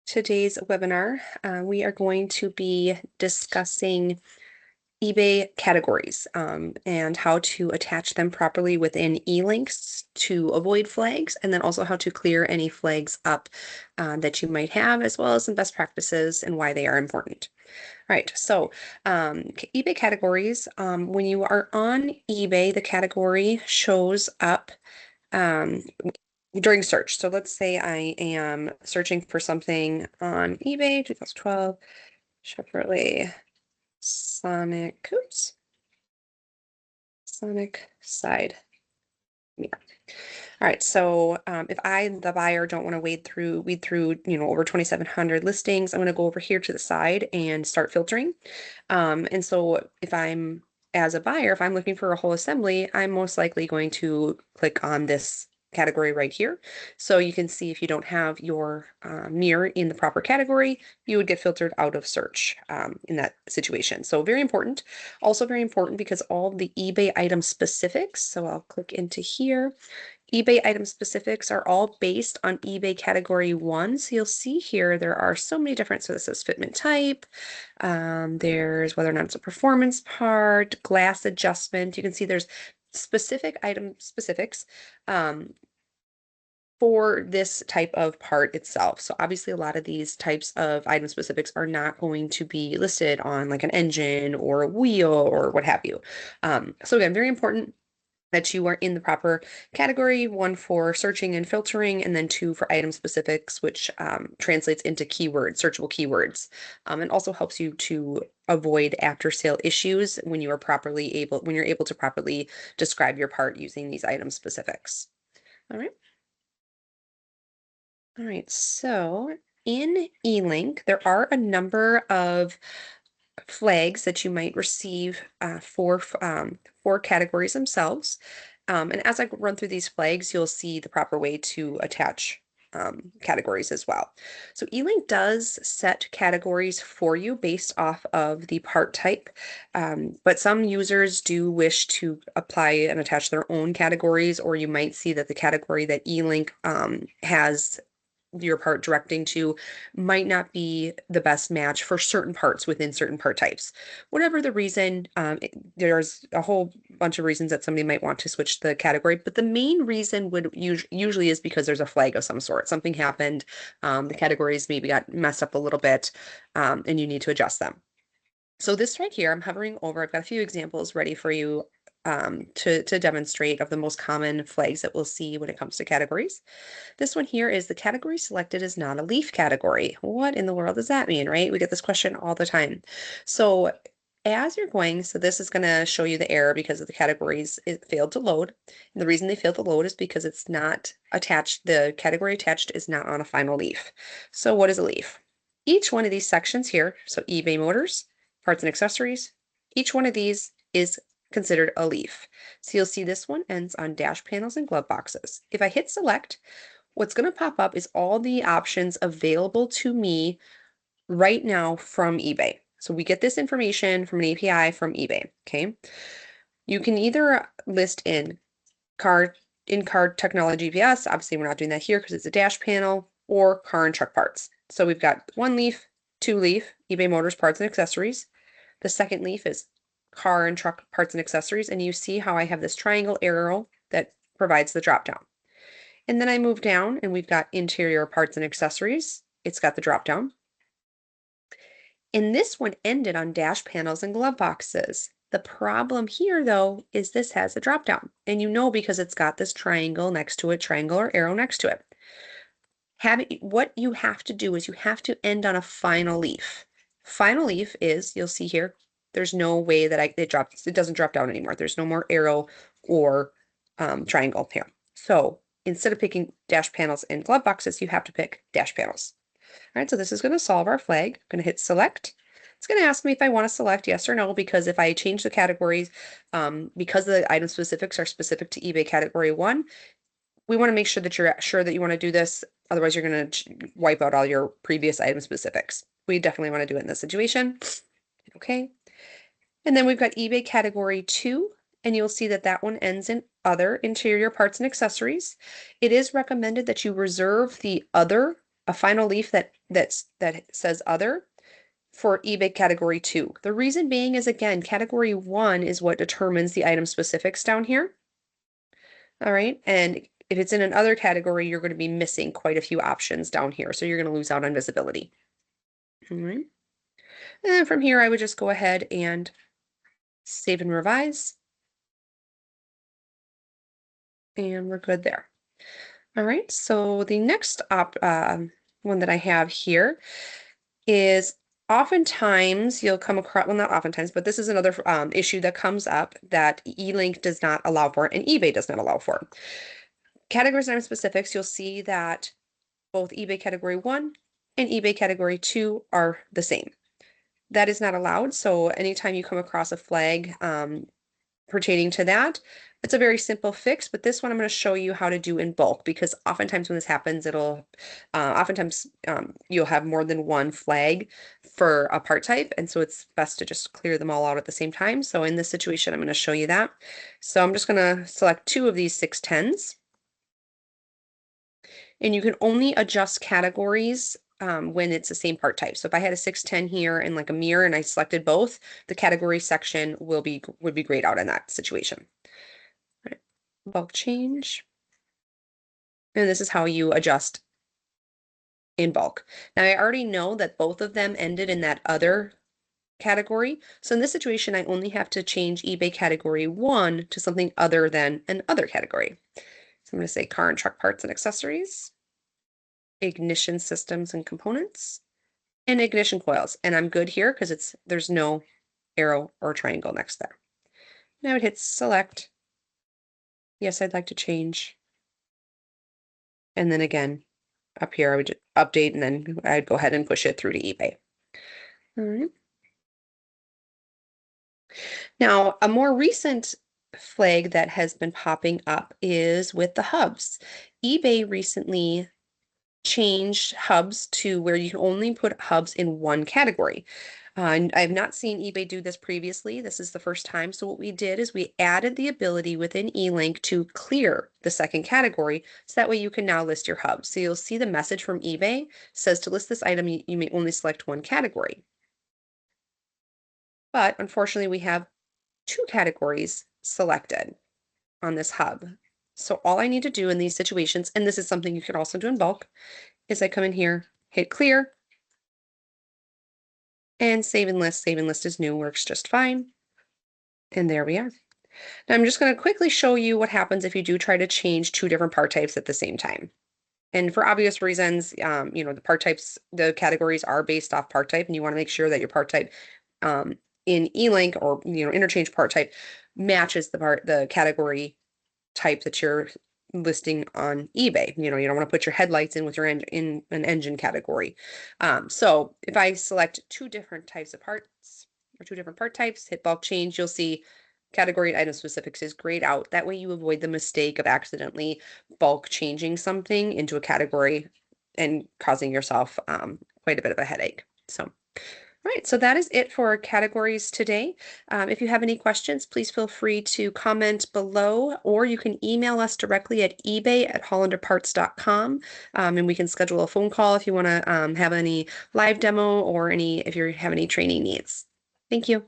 Today's webinar, we are going to be discussing eBay categories and how to attach them properly within eLinks to avoid flags, and then also how to clear any flags up that you might have, as well as some best practices and why they are important. All right, so eBay categories, when you are on eBay, the category shows up um, during search. So let's say I am searching for something on eBay, 2012 Chevrolet Sonic side mirror. All right, so if I, the buyer, don't want to weed through, over 2,700 listings, I'm going to go over here to the side and start filtering. And so if I'm, as a buyer, if I'm looking for a whole assembly, I'm most likely going to click on this category right here. So you can see if you don't have your mirror in the proper category, you would get filtered out of search in that situation. So very important. Also very important because all the eBay item specifics, so I'll click into here. eBay item specifics are all based on eBay category 1. So you'll see here there are so many different, so this says fitment type, there's whether or not it's a performance part, glass adjustment. You can see there's specific item specifics for this type of part itself. So obviously a lot of these types of item specifics are not going to be listed on like an engine or a wheel or what have you. So again, very important that you are in the proper category, one for searching and filtering, and then two for item specifics, which translates into keywords, searchable keywords, and also helps you to avoid after sale issues when you are when you're able to properly describe your part using these item specifics. All right. All right, so in eLink, there are a number of flags that you might receive for categories themselves. And as I run through these flags, you'll see the proper way to attach categories as well. So eLink does set categories for you based off of the part type, but some users do wish to apply and attach their own categories, or you might see that the category that eLink has your part directing to might not be the best match for certain parts within certain part types. Whatever the reason, there's a whole bunch of reasons that somebody might want to switch the category, but the main reason would usually is because there's a flag of some sort. Something happened, the categories maybe got messed up a little bit, and you need to adjust them. So this right here, I'm hovering over, I've got a few examples ready for you to demonstrate of the most common flags that we'll see when it comes to categories. This one here is the category selected is not a leaf category. What in the world does that mean, right? We get this question all the time. So as you're going, so this is going to show you the error because of the categories, it failed to load. And the reason they failed to load is because it's not attached, the category attached is not on a final leaf. So what is a leaf? Each one of these sections here, so eBay Motors, parts and accessories, each one of these is considered a leaf. So you'll see this one ends on dash panels and glove boxes. If I hit select, what's going to pop up is all the options available to me right now from eBay. So we get this information from an API from eBay, okay? You can either list car technology GPS, obviously we're not doing that here because it's a dash panel, or car and truck parts. So we've got one leaf, two leaf, eBay Motors parts and accessories. The second leaf is car and truck parts and accessories, and you see how I have this triangle arrow that provides the drop down. And then I move down and we've got interior parts and accessories. It's got the drop down. And this one ended on dash panels and glove boxes. The problem here though is this has a drop down, and you know because it's got this triangle next to it, triangle or arrow next to it. What you have to do is you have to end on a final leaf. Final leaf is, you'll see here, there's no way that it doesn't drop down anymore. There's no more arrow or triangle here. So instead of picking dash panels and glove boxes, you have to pick dash panels. All right, so this is going to solve our flag. I'm going to hit select. It's going to ask me if I want to select yes or no, because if I change the categories, because the item specifics are specific to eBay category 1, we want to make sure that you're sure that you want to do this. Otherwise, you're going to wipe out all your previous item specifics. We definitely want to do it in this situation. Okay. And then we've got eBay category 2, and you'll see that that one ends in other interior parts and accessories. It is recommended that you reserve the other a final leaf that says other for eBay category 2. The reason being is, again, category 1 is what determines the item specifics down here. All right, and if it's in another category, you're going to be missing quite a few options down here, so you're going to lose out on visibility. All right, and then from here, I would just go ahead and save and revise, and we're good there. All right, so the next one that I have here is oftentimes you'll come across, well, not oftentimes, but this is another issue that comes up that eLink does not allow for and eBay does not allow for. Categories and item specifics, you'll see that both eBay category 1 and eBay category 2 are the same. That is not allowed. So anytime you come across a flag pertaining to that, it's a very simple fix, but this one I'm going to show you how to do in bulk, because oftentimes when this happens, you'll have more than one flag for a part type, and so it's best to just clear them all out at the same time. So in this situation, I'm going to show you that. So I'm just going to select 2 of these 610s. And you can only adjust categories when it's the same part type. So if I had a 610 here and like a mirror and I selected both, the category section would be grayed out in that situation. All right. Bulk change. And this is how you adjust in bulk. Now I already know that both of them ended in that other category. So in this situation, I only have to change eBay category 1 to something other than an other category. So I'm going to say car and truck parts and accessories, ignition systems and components, and ignition coils. And I'm good here because there's no arrow or triangle next there. Now I would hit select. Yes, I'd like to change. And then again, up here, I would just update and then I'd go ahead and push it through to eBay. All right. Now, a more recent flag that has been popping up is with the hubs. eBay recently changed hubs to where you can only put hubs in one category. And I've not seen eBay do this previously. This is the first time. So what we did is we added the ability within eLink to clear the second category. So that way you can now list your hubs. So you'll see the message from eBay says to list this item, you may only select one category. But unfortunately, we have 2 categories selected on this hub. So all I need to do in these situations, and this is something you can also do in bulk, is I come in here, hit clear, and save and list. Save and list as new, works just fine. And there we are. Now I'm just going to quickly show you what happens if you do try to change 2 different part types at the same time. And for obvious reasons, the part types, the categories are based off part type, and you want to make sure that your part type in eLink or interchange part type matches the category type that you're listing on eBay. You don't want to put your headlights in with your in an engine category. So if I select 2 different types of parts or 2 different part types, hit bulk change, you'll see category and item specifics is grayed out. That way you avoid the mistake of accidentally bulk changing something into a category and causing yourself quite a bit of a headache. So all right, so that is it for categories today. If you have any questions, please feel free to comment below, or you can email us directly at ebay@hollanderparts.com, and we can schedule a phone call if you want to have any live demo or if you have any training needs. Thank you.